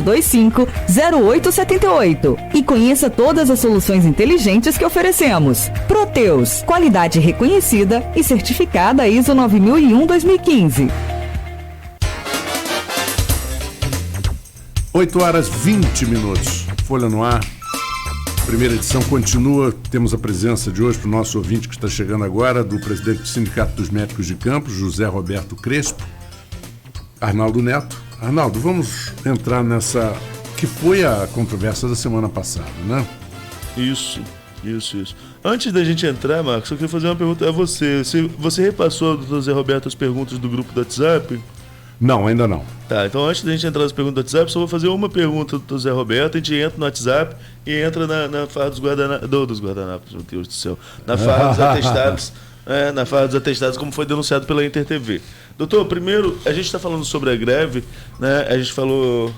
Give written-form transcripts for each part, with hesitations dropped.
250878 e conheça todas as soluções inteligentes que oferecemos. Proteus, qualidade reconhecida e certificada ISO 9001-2015. 8h20. Folha no ar. Primeira edição continua. Temos a presença de hoje para o nosso ouvinte que está chegando agora, do presidente do Sindicato dos Médicos de Campos, José Roberto Crespo, Arnaldo Neto. Arnaldo, vamos entrar nessa que foi a controvérsia da semana passada, né? Isso. Antes da gente entrar, Marcos, eu queria fazer uma pergunta a você. Você repassou, doutor José Roberto, as perguntas do grupo do WhatsApp? Não, ainda não. Tá, então antes da gente entrar nas perguntas do WhatsApp, só vou fazer uma pergunta do José Roberto. A gente entra no WhatsApp e entra na farra dos guardanapos, meu Deus do céu. Na farra dos atestados. Na farra dos atestados, como foi denunciado pela Inter TV. Doutor, primeiro, a gente está falando sobre a greve, né? A gente falou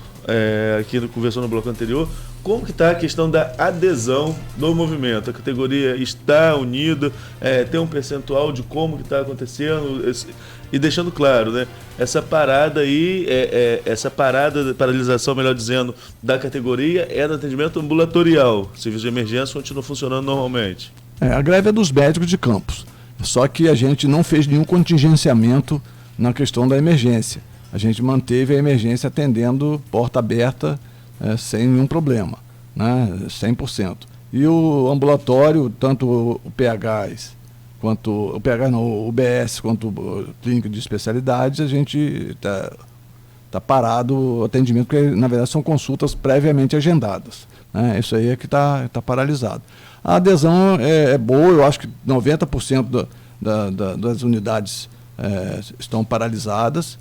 aqui, conversou no bloco anterior, como que está a questão da adesão do movimento. A categoria está unida, tem um percentual de como que está acontecendo, e deixando claro, né? Essa parada aí, paralisação, melhor dizendo, da categoria é no atendimento ambulatorial. O serviço de emergência continua funcionando normalmente. A greve é dos médicos de Campos. Só que a gente não fez nenhum contingenciamento na questão da emergência. A gente manteve a emergência atendendo porta aberta sem nenhum problema, né? 100%. E o ambulatório, tanto o PHs, quanto o PH não, o UBS, quanto o clínico de especialidades, a gente tá parado o atendimento, porque na verdade são consultas previamente agendadas, né? Isso aí é que tá paralisado. A adesão é boa, eu acho que 90% das unidades estão paralisadas,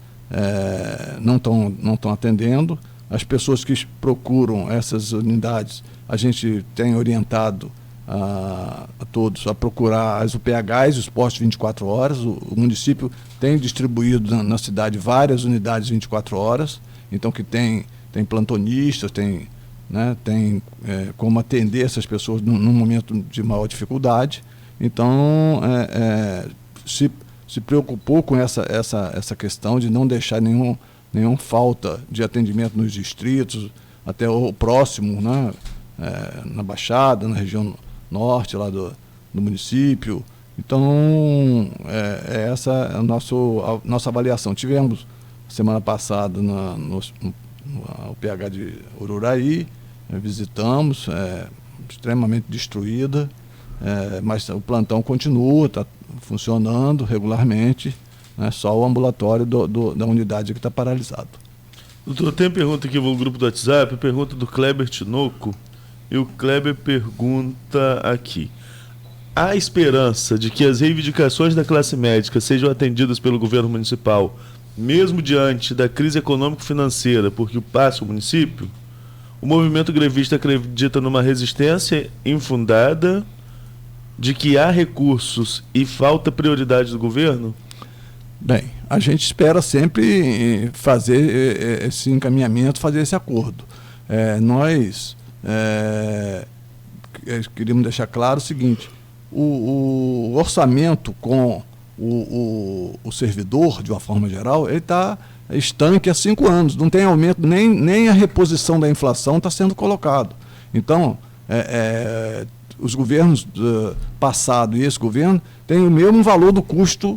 não estão atendendo. As pessoas que procuram essas unidades, a gente tem orientado a todos a procurar as UPHs, os postos 24 horas. O município tem distribuído na cidade várias unidades 24 horas, então que tem plantonistas, tem como atender essas pessoas num momento de maior dificuldade. Então, se preocupou com essa questão de não deixar nenhuma falta de atendimento nos distritos, até o próximo, né? Na Baixada, na região norte lá do município. Então, essa é a nossa avaliação. Tivemos, semana passada, no PH de Ururaí, visitamos, extremamente destruída, mas o plantão continua, está funcionando regularmente, né? Só o ambulatório da unidade que está paralisado. Doutor, tem pergunta aqui no grupo do WhatsApp, pergunta do Kleber Tinoco, e o Kleber pergunta aqui: há esperança de que as reivindicações da classe médica sejam atendidas pelo governo municipal, mesmo diante da crise econômico-financeira, porque passa o município? O movimento grevista acredita numa resistência infundada, de que há recursos e falta prioridade do governo? Bem, a gente espera sempre fazer esse encaminhamento, fazer esse acordo. Nós queríamos deixar claro o seguinte: o orçamento com o servidor, de uma forma geral, ele está estanque há 5 anos, não tem aumento, nem a reposição da inflação está sendo colocado. Então, os governos passado e esse governo têm o mesmo valor do custo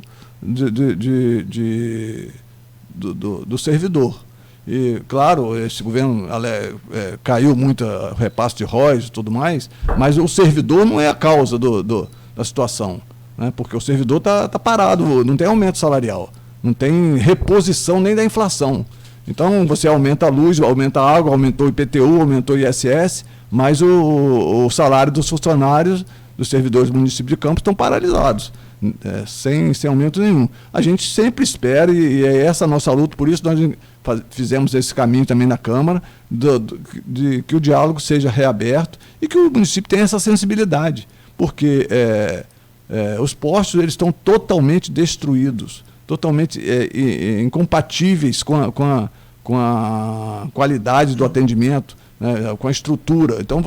do servidor. E, claro, esse governo caiu muito o repasse de ROIs e tudo mais, mas o servidor não é a causa da situação, né? Porque o servidor está parado, não tem aumento salarial, não tem reposição nem da inflação. Então, você aumenta a luz, aumenta a água, aumentou o IPTU, aumentou o ISS, mas o salário dos funcionários, dos servidores do município de Campos, estão paralisados, sem aumento nenhum. A gente sempre espera, e é essa a nossa luta, por isso nós fizemos esse caminho também na Câmara, de que o diálogo seja reaberto e que o município tenha essa sensibilidade, porque os postos eles estão totalmente destruídos, totalmente incompatíveis com a qualidade do atendimento, né, com a estrutura. Então,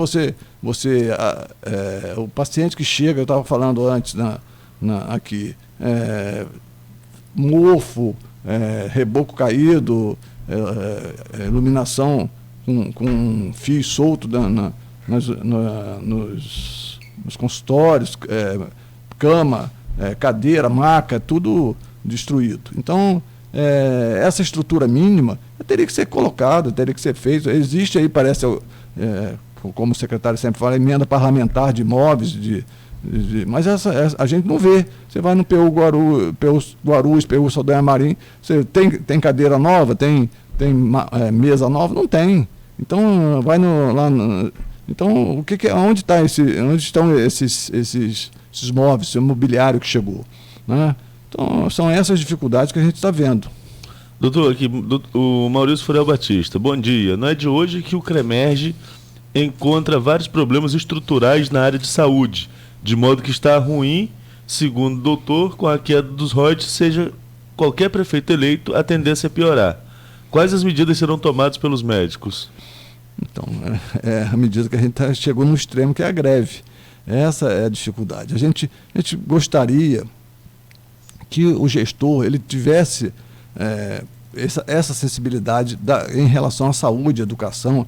o paciente que chega, eu estava falando antes aqui, mofo, reboco caído, iluminação com fio solto nos consultórios, cama, cadeira, maca, tudo destruído. Então, essa estrutura mínima teria que ser colocada, teria que ser feita. Existe aí, parece, como o secretário sempre fala, emenda parlamentar de imóveis, mas a gente não vê. Você vai no PU Guarulhos, PU Saldanha Marim, você tem cadeira nova, tem mesa nova? Não tem. Então, vai então, onde estão esses móveis, esse mobiliário que chegou, né? Então, são essas dificuldades que a gente está vendo. Doutor, aqui, o Maurício Furel Batista, bom dia. Não é de hoje que o CREMERGE encontra vários problemas estruturais na área de saúde, de modo que está ruim, segundo o doutor, com a queda dos royalties, seja qualquer prefeito eleito, a tendência é piorar. Quais as medidas serão tomadas pelos médicos? Então, a medida que a gente chegou no extremo, que é a greve. Essa é a dificuldade. A gente gostaria que o gestor ele tivesse essa sensibilidade em relação à saúde, à educação,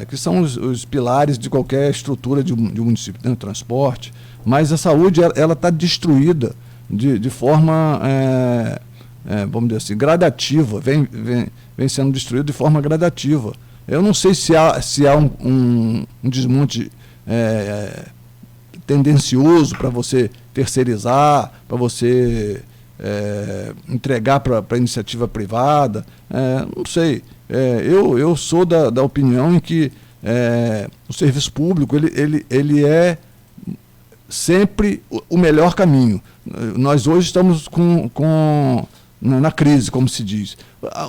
que são os pilares de qualquer estrutura de um município, né? Transporte, mas a saúde ela está destruída de forma, vamos dizer assim, gradativa, vem sendo destruída de forma gradativa. Eu não sei se há um desmonte tendencioso para você terceirizar, para você entregar para a iniciativa privada, não sei. Eu sou da opinião em que o serviço público ele é sempre o melhor caminho. Nós hoje estamos na crise, como se diz.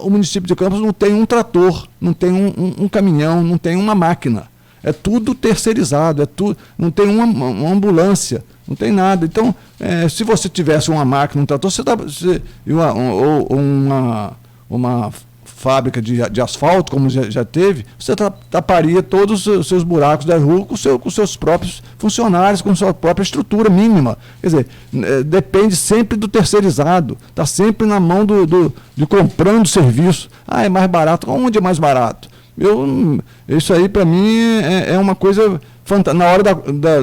O município de Campos não tem um trator, não tem um caminhão, não tem uma máquina. É tudo terceirizado, não tem uma ambulância, não tem nada. Então, se você tivesse uma máquina, um trator, uma fábrica de asfalto, como já teve, você taparia todos os seus buracos da rua com seus próprios funcionários, com sua própria estrutura mínima. Quer dizer, depende sempre do terceirizado, está sempre na mão de comprando serviço. É mais barato. Onde é mais barato? Isso aí, para mim, é uma coisa fantástica. Na hora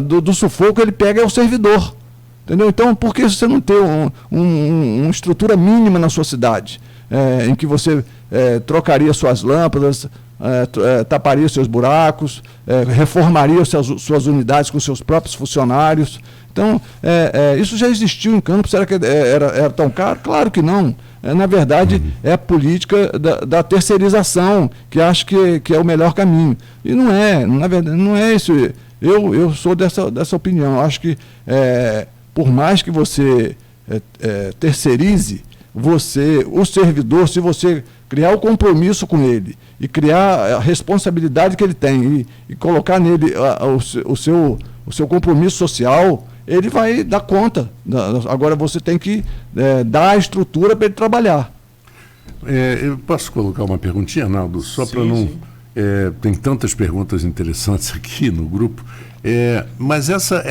do sufoco, ele pega o servidor. Entendeu? Então, por que você não ter uma estrutura mínima na sua cidade? Em que você trocaria suas lâmpadas, taparia seus buracos, reformaria suas unidades com seus próprios funcionários. Então, isso já existiu em Campos. Será que era tão caro? Claro que não. Na verdade, é a política da terceirização, que acho que é o melhor caminho. E não é, na verdade, não é isso. Eu sou dessa opinião. Eu acho que, por mais que você terceirize, o servidor, se você criar o compromisso com ele e criar a responsabilidade que ele tem e colocar nele o seu compromisso social, ele vai dar conta. Agora você tem que dar a estrutura para ele trabalhar. Eu posso colocar uma perguntinha, Arnaldo? Só para não... tem tantas perguntas interessantes aqui no grupo, mas essa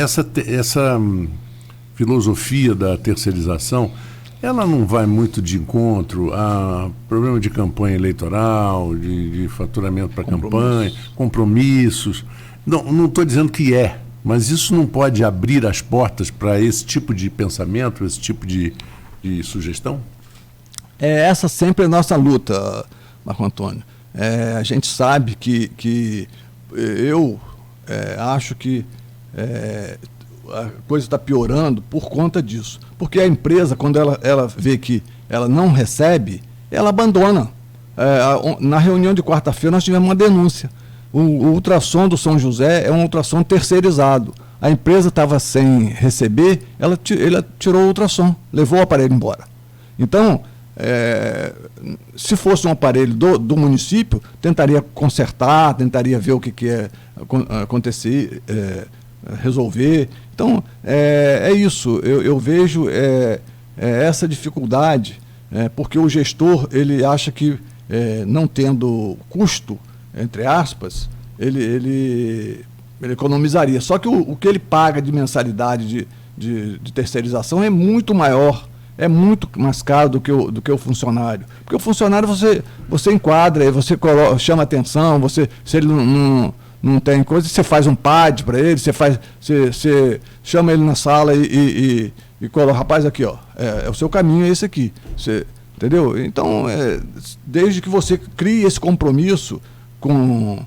filosofia da terceirização, ela não vai muito de encontro a problema de campanha eleitoral, de faturamento para campanha, compromissos. Não estou dizendo que mas isso não pode abrir as portas para esse tipo de pensamento, esse tipo de sugestão? Essa sempre é a nossa luta, Marco Antônio. A gente sabe que eu acho que a coisa está piorando por conta disso. Porque a empresa, quando ela vê que ela não recebe, ela abandona. Na reunião de quarta-feira nós tivemos uma denúncia. O ultrassom do São José é um ultrassom terceirizado. A empresa estava sem receber, ela tirou o ultrassom, levou o aparelho embora. Então, se fosse um aparelho do município, tentaria consertar, tentaria ver o que ia acontecer, resolver. Então, é isso. Eu vejo essa dificuldade, porque o gestor ele acha que, não tendo custo, entre aspas, ele economizaria. Só que o que ele paga de mensalidade de terceirização é muito maior. é muito mais caro do que o funcionário. Porque o funcionário você enquadra, você chama atenção, se ele não tem coisa, você faz um PAD para ele, você chama ele na sala e coloca, rapaz, aqui, ó, o seu caminho é esse aqui. Entendeu? Então, desde que você crie esse compromisso com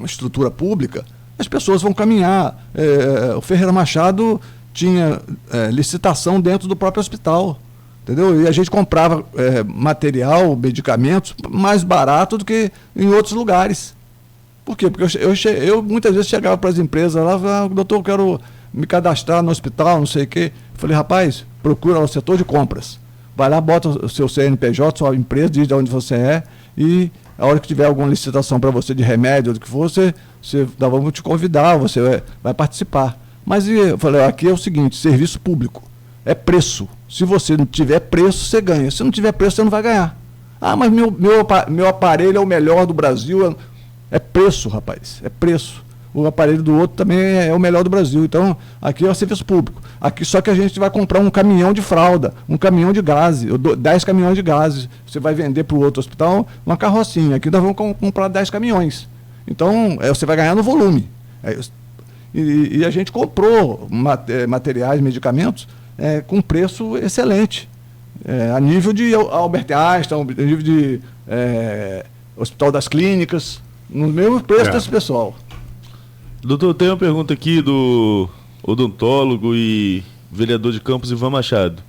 a estrutura pública, as pessoas vão caminhar. O Ferreira Machado tinha licitação dentro do próprio hospital, entendeu? E a gente comprava material, medicamentos mais barato do que em outros lugares. Por quê? Porque eu muitas vezes chegava para as empresas lá, doutor, eu quero me cadastrar no hospital, não sei o quê. Eu falei, rapaz, procura o setor de compras. Vai lá, bota o seu CNPJ, sua empresa, diz de onde você é, e a hora que tiver alguma licitação para você de remédio, ou do que for, nós vamos te convidar, você vai participar. Mas eu falei, aqui é o seguinte, serviço público, é preço. Se você não tiver preço, você ganha. Se não tiver preço, você não vai ganhar. Ah, mas meu aparelho é o melhor do Brasil. É preço, rapaz, é preço. O aparelho do outro também é o melhor do Brasil. Então, aqui é o serviço público. Aqui só que a gente vai comprar um caminhão de fralda, um caminhão de gases, 10 caminhões de gases. Você vai vender para o outro hospital uma carrocinha. Aqui nós vamos comprar 10 caminhões. Então, você vai ganhar no volume. E a gente comprou materiais, medicamentos com preço excelente. A nível de Albert Einstein, a nível de Hospital das Clínicas, no mesmo preço desse pessoal. Doutor, tem uma pergunta aqui do odontólogo e vereador de Campos, Ivan Machado.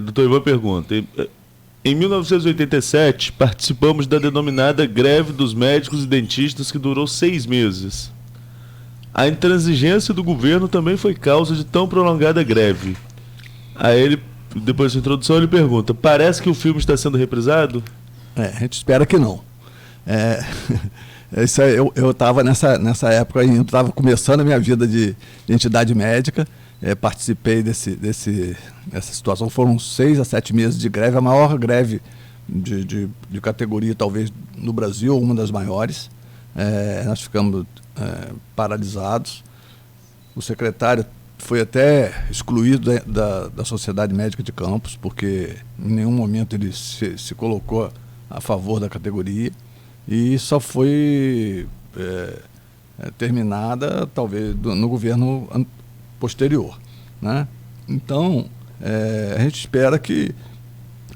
Doutor Ivan pergunta: em 1987, participamos da denominada greve dos médicos e dentistas, que durou 6 meses. A intransigência do governo também foi causa de tão prolongada greve. Aí ele, depois da introdução, ele pergunta: parece que o filme está sendo reprisado? A gente espera que não. Eu estava nessa época ainda, estava começando a minha vida de entidade médica, participei dessa situação. Foram 6 a 7 meses de greve, a maior greve de categoria talvez no Brasil, uma das maiores. Nós ficamos paralisados. O secretário foi até excluído da Sociedade Médica de Campos, porque em nenhum momento ele se colocou a favor da categoria. E só foi terminada, talvez, no governo posterior, né? Então, a gente espera que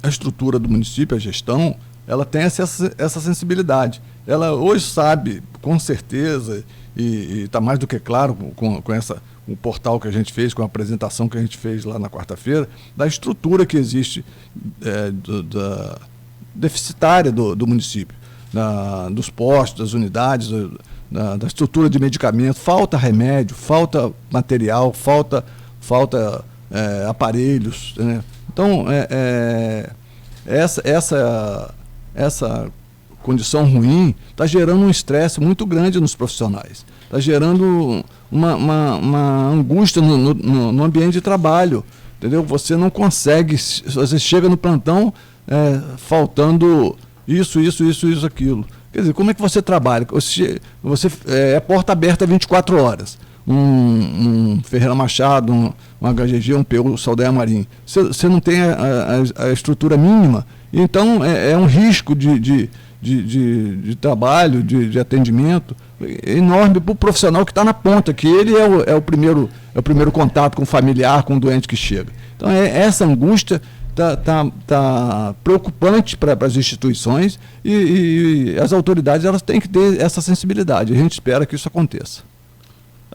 a estrutura do município, a gestão, ela tenha essa sensibilidade. Ela hoje sabe, com certeza, e está mais do que claro com o portal que a gente fez, com a apresentação que a gente fez lá na quarta-feira, da estrutura que existe deficitária do município. Dos postos, das unidades, da estrutura de medicamento, falta remédio, falta material, falta aparelhos, né? Então, essa condição ruim está gerando um estresse muito grande nos profissionais, está gerando uma angústia no ambiente de trabalho, entendeu? Você não consegue, você chega no plantão faltando isso, aquilo. Quer dizer, como é que você trabalha? Você é porta aberta 24 horas. Um Ferreira Machado, um HGG, um PU, Saldanha Marim. Você não tem a estrutura mínima, então é um risco de trabalho, de atendimento enorme para o profissional que está na ponta, que ele é o primeiro contato com o familiar, com o doente que chega. Então, essa angústia está preocupante para as instituições e as autoridades elas têm que ter essa sensibilidade. A gente espera que isso aconteça.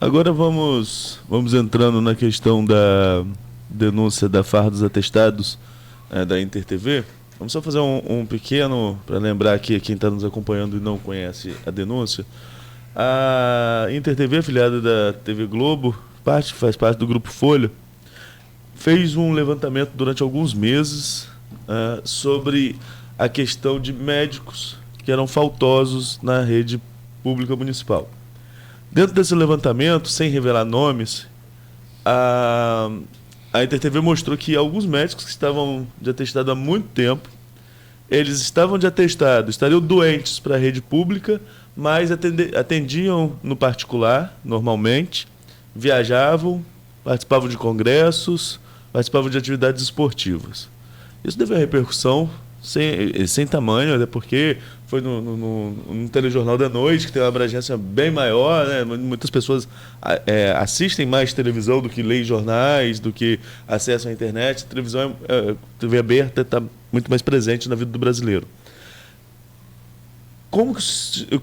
Agora vamos entrando na questão da denúncia da farra dos atestados da InterTV. Vamos só fazer um pequeno, para lembrar aqui quem está nos acompanhando e não conhece a denúncia. A InterTV, afiliada da TV Globo, faz parte do Grupo Folha, fez um levantamento durante alguns meses sobre a questão de médicos que eram faltosos na rede pública municipal. Dentro desse levantamento, sem revelar nomes, a InterTV mostrou que alguns médicos que estavam de atestado há muito tempo, eles estavam de atestado, estariam doentes para a rede pública, mas atendiam no particular, normalmente, viajavam, participavam de congressos, participavam de atividades esportivas. Isso teve uma repercussão sem tamanho, até porque foi num telejornal da noite, que tem uma abrangência bem maior, né? Muitas pessoas assistem mais televisão do que leem jornais, do que acessam a internet. A televisão, TV aberta, está muito mais presente na vida do brasileiro. Como que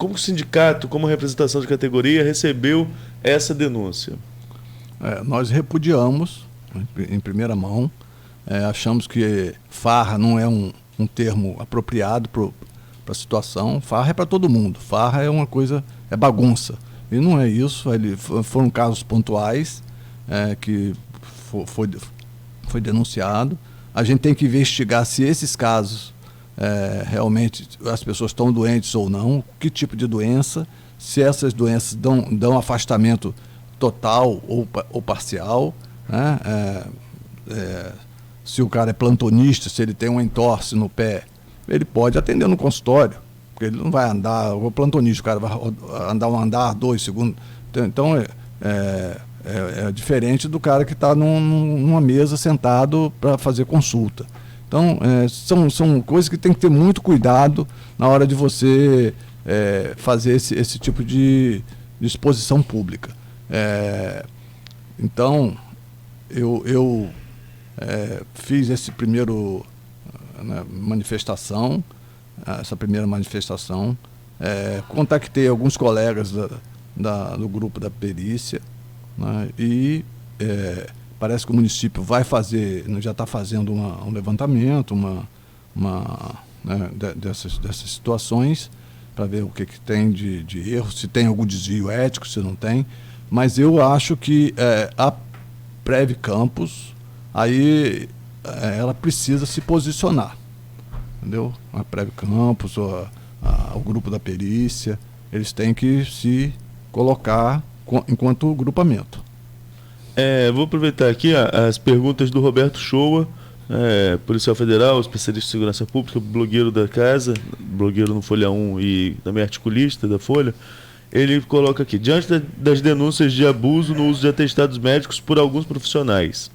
o sindicato, como representação de categoria, recebeu essa denúncia? Nós repudiamos, em primeira mão, achamos que farra não é um termo apropriado para a situação. Farra é para todo mundo, farra é uma coisa, é bagunça. E não é isso, foram casos pontuais que foi denunciado. A gente tem que investigar se esses casos realmente as pessoas estão doentes ou não, que tipo de doença, se essas doenças dão afastamento total ou parcial, né? Se o cara é plantonista, se ele tem uma entorse no pé, ele pode atender no consultório, porque ele não vai andar, o plantonista, o cara vai andar um andar, 2 segundos. Então é diferente do cara que está numa mesa sentado para fazer consulta. Então, são coisas que tem que ter muito cuidado na hora de você fazer esse tipo de exposição pública. Então, eu fiz essa primeira manifestação, contactei alguns colegas do grupo da perícia, né, e parece que o município já está fazendo um levantamento dessas situações, para ver o que tem de erro, se tem algum desvio ético, se não tem. Mas eu acho que a Prev Campos, aí ela precisa se posicionar, entendeu? A Prev Campos, o grupo da perícia, eles têm que se colocar enquanto grupamento. Vou aproveitar aqui as perguntas do Roberto Shoa, policial federal, especialista em segurança pública, blogueiro da casa, blogueiro no Folha 1 e também articulista da Folha. Ele coloca aqui: diante das denúncias de abuso no uso de atestados médicos por alguns profissionais,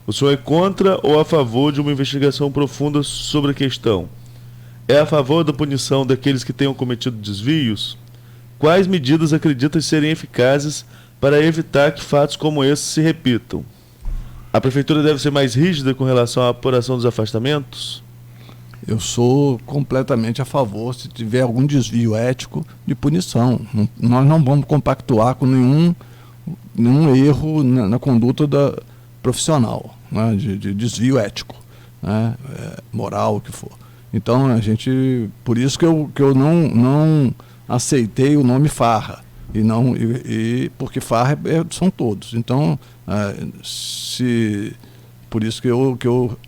o senhor é contra ou a favor de uma investigação profunda sobre a questão? É a favor da punição daqueles que tenham cometido desvios? Quais medidas acredita serem eficazes para evitar que fatos como esse se repitam? A prefeitura deve ser mais rígida com relação à apuração dos afastamentos? Eu sou completamente a favor, se tiver algum desvio ético, de punição. Nós não vamos compactuar com nenhum erro na conduta profissional, né, de desvio ético, né, moral, o que for. Então, por isso que eu não aceitei o nome farra. Porque farra são todos. Então, por isso que eu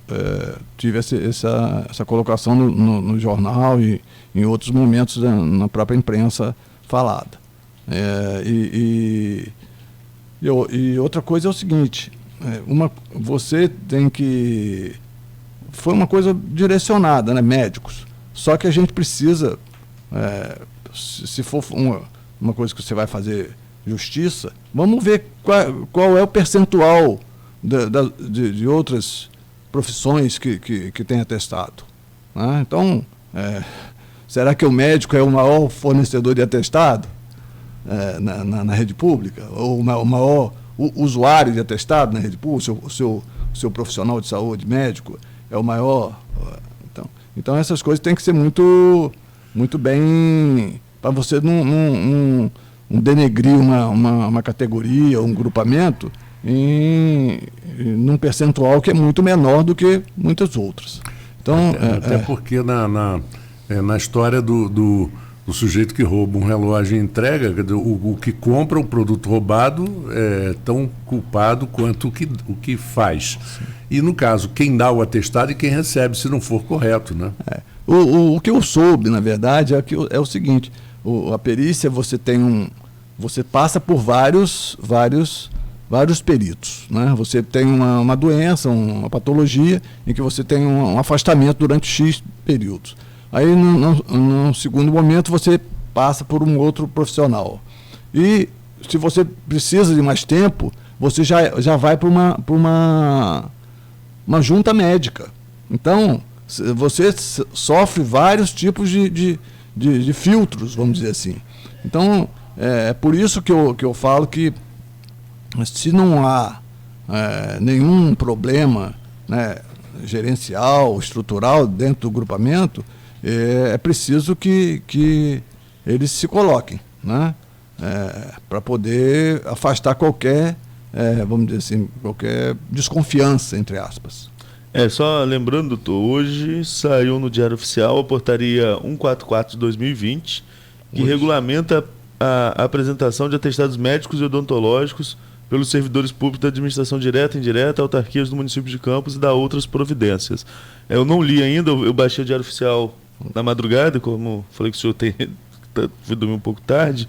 tive essa colocação no jornal e em outros momentos na própria imprensa falada. E outra coisa é o seguinte: você tem que... Foi uma coisa direcionada, né, médicos. Só que a gente precisa, se for uma coisa que você vai fazer justiça, vamos ver qual é o percentual de outras profissões que tem atestado, né? Então, será que o médico é o maior fornecedor de atestado na rede pública? Ou o maior usuário de atestado na rede pública? O seu profissional de saúde, médico, é o maior? Então essas coisas têm que ser muito, muito bem, para você não denegrir uma categoria, um grupamento, num percentual que é muito menor do que muitas outras. Então, até porque na história do sujeito que rouba um relógio e entrega, o que compra o produto roubado é tão culpado quanto o que faz. Sim. E, no caso, quem dá o atestado e quem recebe, se não for correto, né? O que eu soube, na verdade, é o seguinte: a perícia, você passa por vários peritos, né? Você tem uma doença, uma patologia, em que você tem um afastamento durante X períodos. Aí, no segundo momento, você passa por um outro profissional. E, se você precisa de mais tempo, você já vai para uma junta médica. Então, você sofre vários tipos de filtros, vamos dizer assim. Então, é por isso que eu falo que, se não há nenhum problema, né, gerencial, estrutural dentro do grupamento, é preciso que eles se coloquem, né, para poder afastar qualquer, vamos dizer assim, qualquer desconfiança, entre aspas. Só lembrando, doutor, hoje saiu no Diário Oficial a portaria 144 de 2020, que regulamenta a apresentação de atestados médicos e odontológicos pelos servidores públicos da administração direta e indireta, autarquias do município de Campos e da outras providências. Eu não li ainda, eu baixei o Diário Oficial na madrugada, como falei que o senhor fui dormir um pouco tarde,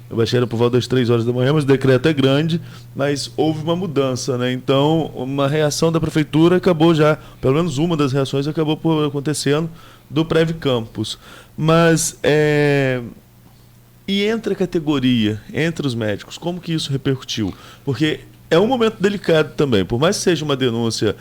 eu baixei por volta das 3 horas da manhã, mas o decreto é grande, mas houve uma mudança, né? Então, uma reação da prefeitura acabou já, pelo menos uma das reações acabou acontecendo do Prev Campos. Mas, e entre a categoria, entre os médicos, como que isso repercutiu? Porque é um momento delicado também, por mais que seja uma denúncia,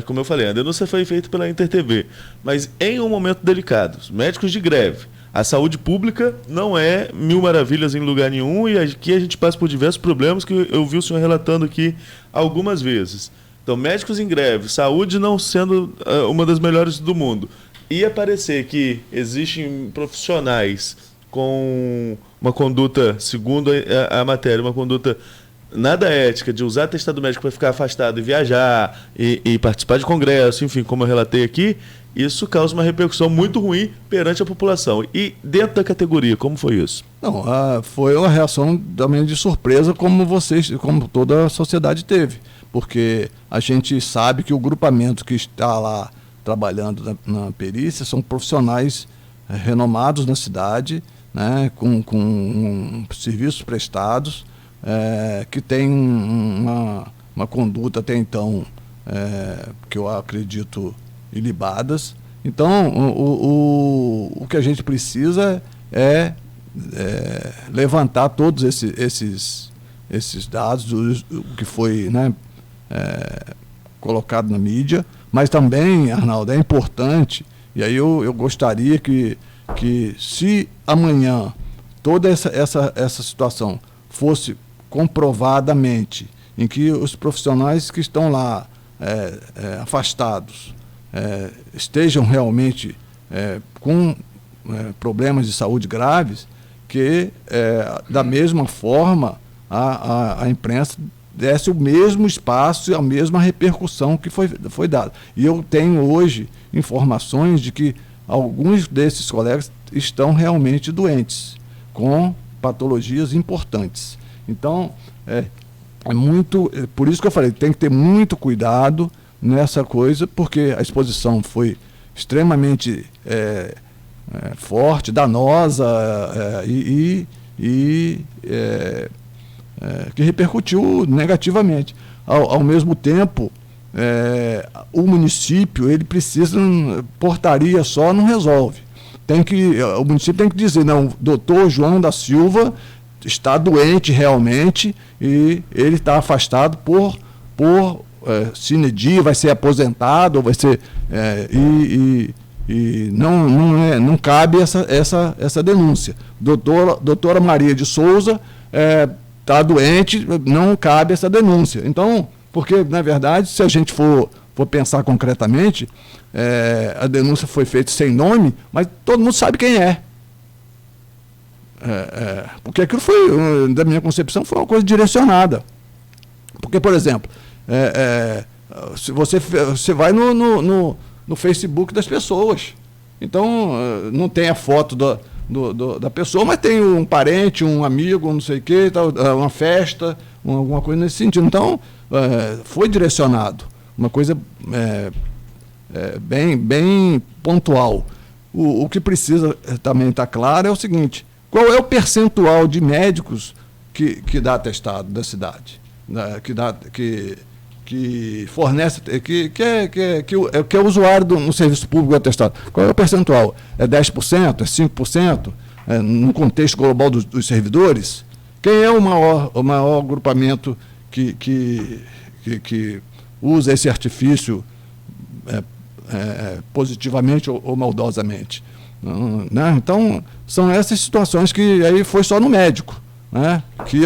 como eu falei, a denúncia foi feita pela InterTV, mas em um momento delicado, os médicos de greve, a saúde pública não é mil maravilhas em lugar nenhum, e aqui a gente passa por diversos problemas que eu vi o senhor relatando aqui algumas vezes. Então, médicos em greve, saúde não sendo uma das melhores do mundo, e aparecer que existem profissionais com uma conduta, segundo a matéria, uma conduta nada ética, de usar atestado médico para ficar afastado e viajar, e participar de congresso, enfim, como eu relatei aqui, isso causa uma repercussão muito ruim perante a população. E dentro da categoria, como foi isso? Não, foi uma reação também de surpresa, como toda a sociedade teve, porque a gente sabe que o grupamento que está lá trabalhando na perícia são profissionais renomados na cidade, né, com serviços prestados, que tem uma conduta até então, que eu acredito, ilibadas. Então, o que a gente precisa é levantar todos esses dados, o que foi, né, colocado na mídia, mas também, Arnaldo, é importante, e aí eu gostaria que se amanhã toda essa situação fosse comprovadamente, em que os profissionais que estão lá afastados estejam realmente com problemas de saúde graves, que da mesma forma a imprensa desse o mesmo espaço e a mesma repercussão que foi dada. E eu tenho hoje informações de que alguns desses colegas estão realmente doentes, com patologias importantes. Então, por isso que eu falei, tem que ter muito cuidado nessa coisa, porque a exposição foi extremamente forte, danosa, que repercutiu negativamente. Ao mesmo tempo, o município, ele precisa, portaria só não resolve. O município tem que dizer, não, doutor João da Silva está doente realmente e ele está afastado por sine die, vai ser aposentado, vai ser não cabe essa denúncia. Doutora Maria de Souza está doente, não cabe essa denúncia. Então, porque, na verdade, se a gente for pensar concretamente, a denúncia foi feita sem nome, mas todo mundo sabe quem é. Porque aquilo foi, da minha concepção, foi uma coisa direcionada. Porque, por exemplo, se você vai no Facebook das pessoas, então não tem a foto da pessoa, mas tem um parente, um amigo, não sei o quê, uma festa, alguma coisa nesse sentido. Então, foi direcionado, uma coisa bem pontual. O que precisa também estar claro é o seguinte: qual é o percentual de médicos que dá atestado da cidade, que fornece, que é usuário no serviço público atestado? Qual é o percentual? É 10%? É 5%? No contexto global dos servidores? Quem é o maior agrupamento que usa esse artifício positivamente ou maldosamente. Né? Então, são essas situações que aí foi só no médico. Né? Que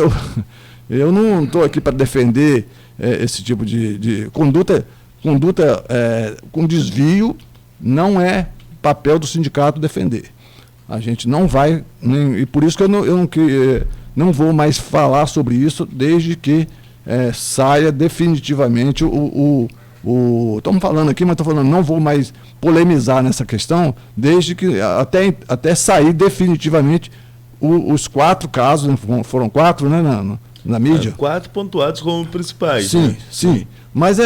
eu não estou aqui para defender esse tipo de conduta. Conduta com desvio não é papel do sindicato defender. A gente não vai, e por isso que eu não vou mais falar sobre isso desde que saia definitivamente estamos falando aqui, mas estou falando, não vou mais polemizar nessa questão, desde que até sair definitivamente os 4 casos, foram 4, né, na mídia? 4 pontuados como principais. Sim, né? sim. Mas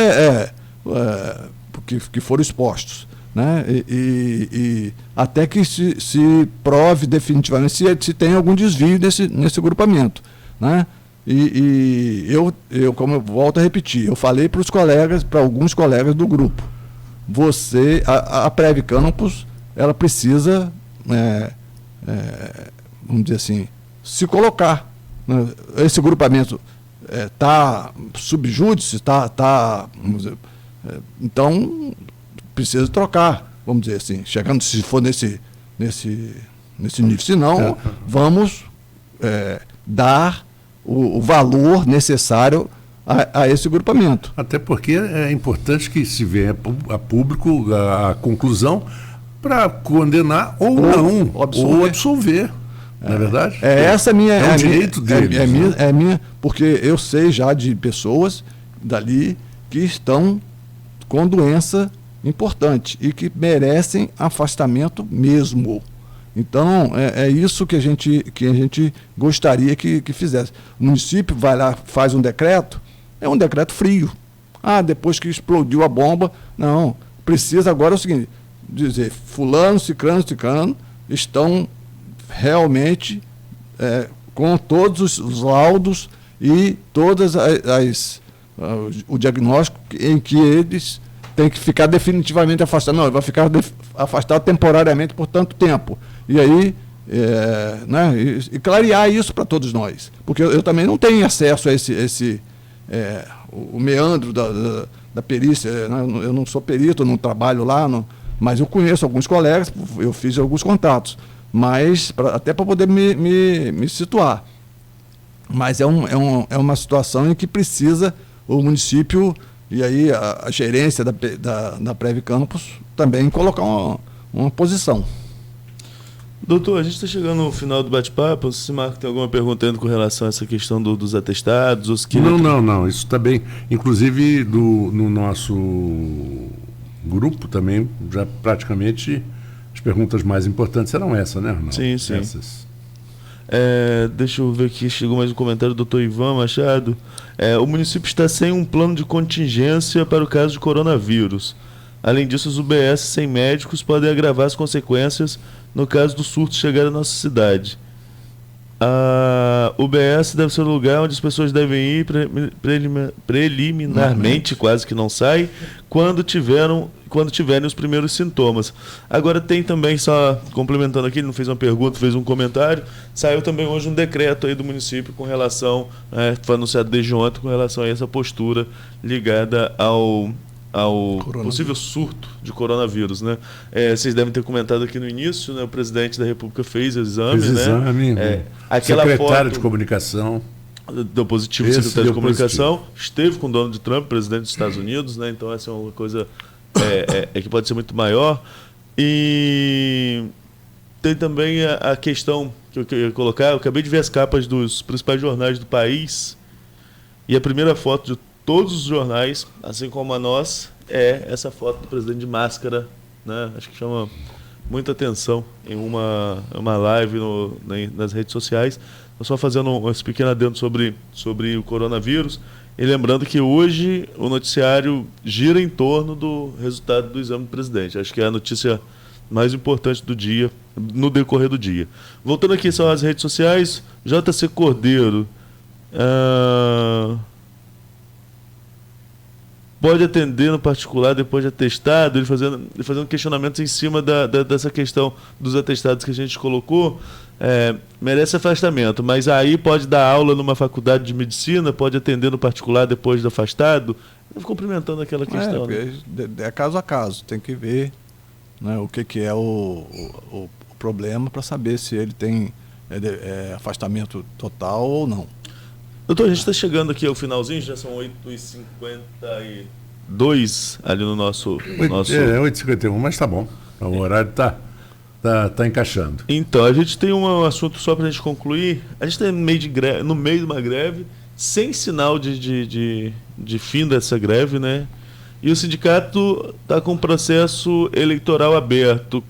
que foram expostos. Né? E até que se prove definitivamente se tem algum desvio nesse agrupamento. Né? E eu, como eu volto a repetir, eu falei para alguns colegas do grupo, a Prev Campus, ela precisa, vamos dizer assim, se colocar. Né? Esse agrupamento está subjúdice, vamos dizer, então precisa trocar, vamos dizer assim, chegando, se for nesse nível, senão vamos dar o valor necessário a esse agrupamento. Até porque é importante que se venha a público a conclusão para condenar ou não, ou absolver. Não é verdade? Essa é minha. É um direito deles. É minha, porque eu sei já de pessoas dali que estão com doença importante e que merecem afastamento mesmo. Então, é isso que a gente gostaria que fizesse. O município vai lá, faz um decreto, é um decreto frio. Depois que explodiu a bomba, não. Precisa agora é o seguinte, dizer, fulano, ciclano estão realmente com todos os laudos e todas o diagnóstico em que eles têm que ficar definitivamente afastados. Não, ele vai ficar afastado temporariamente por tanto tempo. E aí, né, e clarear isso para todos nós. Porque eu também não tenho acesso a o meandro da perícia. Né? Eu não sou perito, não trabalho lá, mas eu conheço alguns colegas, eu fiz alguns contatos. Mas até para poder me situar. Mas é uma situação em que precisa o município e aí a gerência da Prev Campus também colocar uma posição. Doutor, a gente está chegando no final do bate-papo. Se o Marco tem alguma pergunta ainda com relação a essa questão dos atestados? Não, isso está bem. Inclusive, no nosso grupo também, já praticamente as perguntas mais importantes eram essas, né, Arnaldo? Sim. Essas. Deixa eu ver aqui, chegou mais um comentário do doutor Ivan Machado. O município está sem um plano de contingência para o caso de coronavírus. Além disso, os UBS sem médicos podem agravar as consequências no caso do surto chegar à nossa cidade. A UBS deve ser o lugar onde as pessoas devem ir preliminarmente, quase que não sai, quando tiverem os primeiros sintomas. Agora tem também, só complementando aqui, ele não fez uma pergunta, fez um comentário, saiu também hoje um decreto aí do município com relação, foi anunciado desde ontem, com relação a essa postura ligada ao possível surto de coronavírus, né? Vocês devem ter comentado aqui no início, né? O presidente da República fez o exame, aquela secretário foto de comunicação deu positivo, o secretário de comunicação esteve com o Donald Trump, presidente dos Estados Unidos, né? Então essa é uma coisa que pode ser muito maior. E tem também a questão que eu queria colocar. Eu acabei de ver as capas dos principais jornais do país e a primeira foto de todos os jornais, assim como a nossa, é essa foto do presidente de máscara, né? Acho que chama muita atenção em uma live nas redes sociais. Estou só fazendo esse pequeno adendo sobre o coronavírus e lembrando que hoje o noticiário gira em torno do resultado do exame do presidente. Acho que é a notícia mais importante do dia, no decorrer do dia. Voltando aqui só às redes sociais, JC Cordeiro pode atender no particular depois de atestado, ele fazendo questionamentos em cima dessa questão dos atestados que a gente colocou. merece afastamento, mas aí pode dar aula numa faculdade de medicina, pode atender no particular depois de afastado. Cumprimentando aquela questão. É caso a caso, tem que ver, né, o que é o problema para saber se ele tem afastamento total ou não. Doutor, a gente está chegando aqui ao finalzinho, já são 8h52 ali no nosso... 8h51, mas tá bom. O horário tá encaixando. Então, a gente tem um assunto só para a gente concluir. A gente está no meio de uma greve, sem sinal de fim dessa greve, né? E o sindicato está com um processo eleitoral aberto.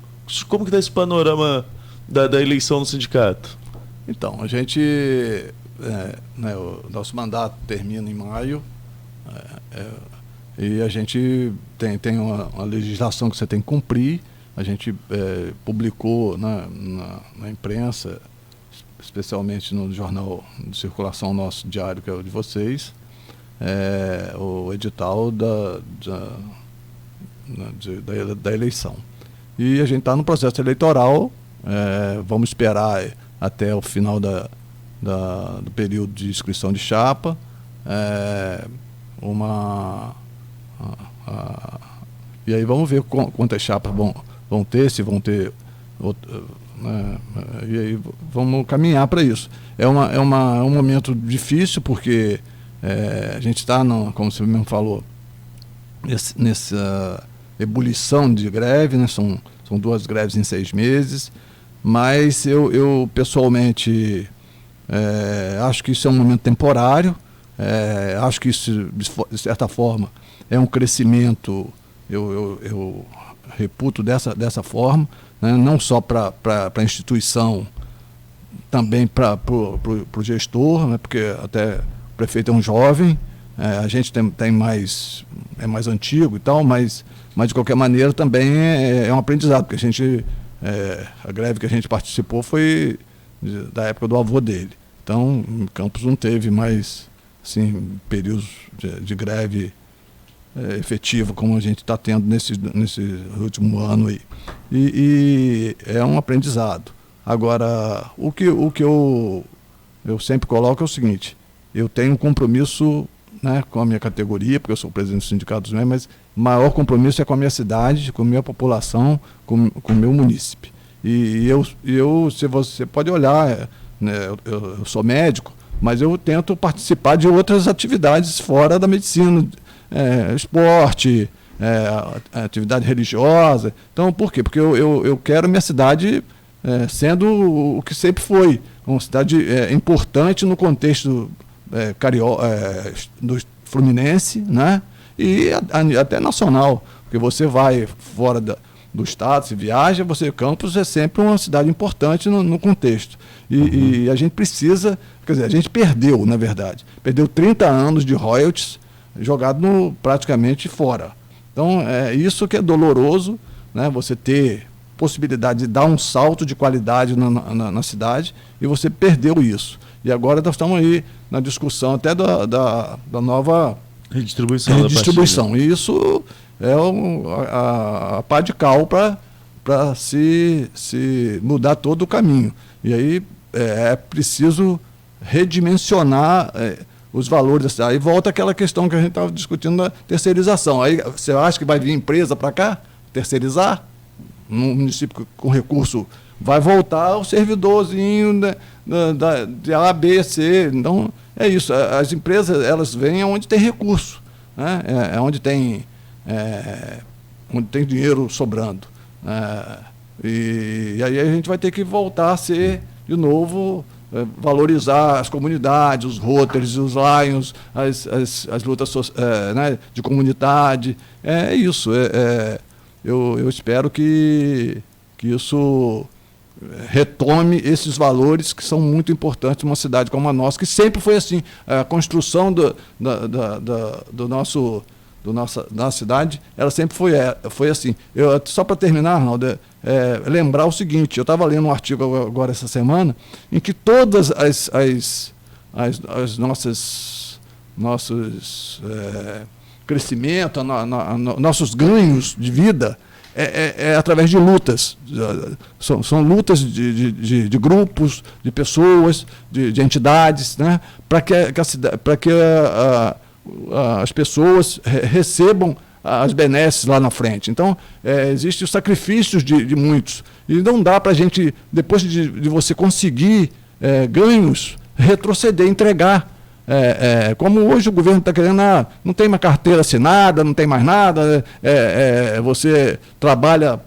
Como que está esse panorama da eleição no sindicato? Então, a gente... o nosso mandato termina em maio, e a gente tem uma legislação que você tem que cumprir. A gente publicou na imprensa, especialmente no jornal de circulação nosso diário, que é o de vocês, o edital da eleição. E a gente está no processo eleitoral, vamos esperar até o final do período de inscrição de chapa, e aí vamos ver quantas chapas vão ter, se vão ter e aí vamos caminhar para isso. É um momento difícil, porque a gente está, como você mesmo falou, nessa ebulição de greve, né? São 2 greves em 6 meses, mas eu pessoalmente acho que isso é um momento temporário, acho que isso, de certa forma, é um crescimento, eu reputo dessa forma, né? Não só para a instituição, também para o gestor, né? Porque até o prefeito é um jovem, a gente é mais antigo e tal, mas de qualquer maneira também é um aprendizado, porque a greve que a gente participou foi da época do avô dele. Então, Campos não teve mais assim, períodos de greve efetiva como a gente está tendo nesse último ano aí. E é um aprendizado. Agora, o que eu sempre coloco é o seguinte: eu tenho um compromisso, né, com a minha categoria, porque eu sou presidente do Sindicato dos Médicos, mas o maior compromisso é com a minha cidade, com a minha população, com o meu munícipe. E se você pode olhar, né, eu sou médico, mas eu tento participar de outras atividades fora da medicina, esporte, atividade religiosa. Então, por quê? Porque eu quero minha cidade sendo o que sempre foi, uma cidade importante no contexto do Fluminense, né? E até nacional, porque você vai fora do estado, se viaja, Campos é sempre uma cidade importante no contexto. E a gente precisa, quer dizer, a gente perdeu, na verdade, 30 anos de royalties jogado praticamente fora. Então, isso que é doloroso, né? Você ter possibilidade de dar um salto de qualidade na cidade, e você perdeu isso. E agora nós estamos aí na discussão até da nova redistribuição. E isso é a pá de cal para se mudar todo o caminho. E aí é preciso redimensionar os valores da cidade. Aí volta aquela questão que a gente estava discutindo da terceirização. Aí você acha que vai vir empresa para cá terceirizar? No município com recurso, vai voltar o servidorzinho de A, B, C. Então, é isso. As empresas, elas vêm onde tem recurso, né? Onde tem dinheiro sobrando. E aí a gente vai ter que voltar a ser, de novo, valorizar as comunidades, os Rotaries, os Lions, as lutas né, de comunidade. É isso. Eu espero que isso retome esses valores que são muito importantes numa cidade como a nossa, que sempre foi assim. A construção da nossa cidade, ela sempre foi assim. Só para terminar, Arnaldo, lembrar o seguinte: eu estava lendo um artigo agora essa semana, em que todas as nossos crescimento, nossos ganhos de vida, é através de lutas. São lutas de grupos, de pessoas, de entidades, né? Para que as pessoas recebam as benesses lá na frente. Então, existem os sacrifícios de muitos. E não dá para a gente, depois de você conseguir ganhos, retroceder, entregar. Como hoje o governo está querendo, não tem uma carteira assinada, não tem mais nada, você trabalha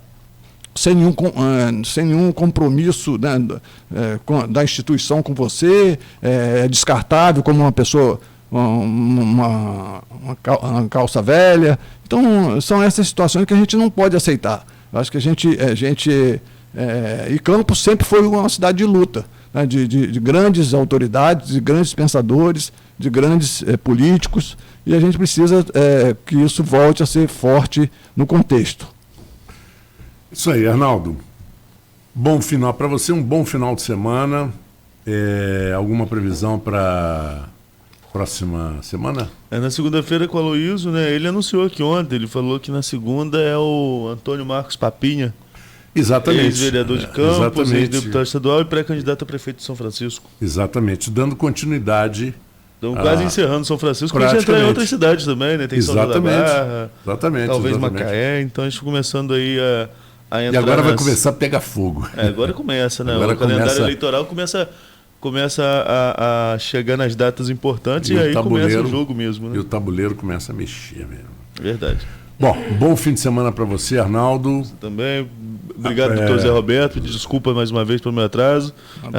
sem nenhum compromisso, né, da instituição com você, é descartável como uma pessoa, uma calça velha. Então, são essas situações que a gente não pode aceitar. Eu acho que e Campos sempre foi uma cidade de luta, né, de grandes autoridades, de grandes pensadores, de grandes políticos, e a gente precisa que isso volte a ser forte no contexto. Isso aí, Arnaldo. Bom final para você, um bom final de semana. Alguma previsão para próxima semana? Na segunda-feira com o Aloysio, né? Ele anunciou aqui ontem, ele falou que na segunda é o Antônio Marcos Papinha. Exatamente. Ex-vereador de Campos, ex-deputado estadual e pré-candidato a prefeito de São Francisco. Exatamente, dando continuidade. Então, quase encerrando São Francisco, a gente entrar em outras cidades também, né? Tem São João da Barra, talvez Macaé, então a gente começando aí a entrar. E agora vai começar a pegar fogo. Agora começa, né? Agora o calendário eleitoral começa a chegar nas datas importantes e aí começa o jogo mesmo, né? E o tabuleiro começa a mexer mesmo. Verdade. Bom fim de semana para você, Arnaldo. Você também. Obrigado, doutor Zé Roberto. Desculpa mais uma vez pelo meu atraso.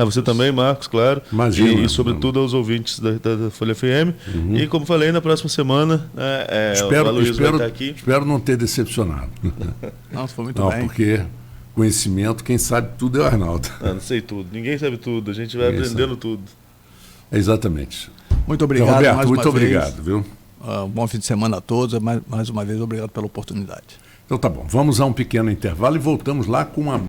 Você também, Marcos, claro. Imagina. E sobretudo aos ouvintes da Folha FM. E como falei, na próxima semana, o Aloysio vai estar aqui. Espero não ter decepcionado. Nossa, foi muito bem. Porque conhecimento, quem sabe tudo é o Arnaldo. Não sei tudo. Ninguém sabe tudo. A gente vai aprendendo tudo. Exatamente. Muito obrigado, Roberto, muito obrigado, viu? Bom fim de semana a todos. Mais uma vez, obrigado pela oportunidade. Então tá bom. Vamos a um pequeno intervalo e voltamos lá com uma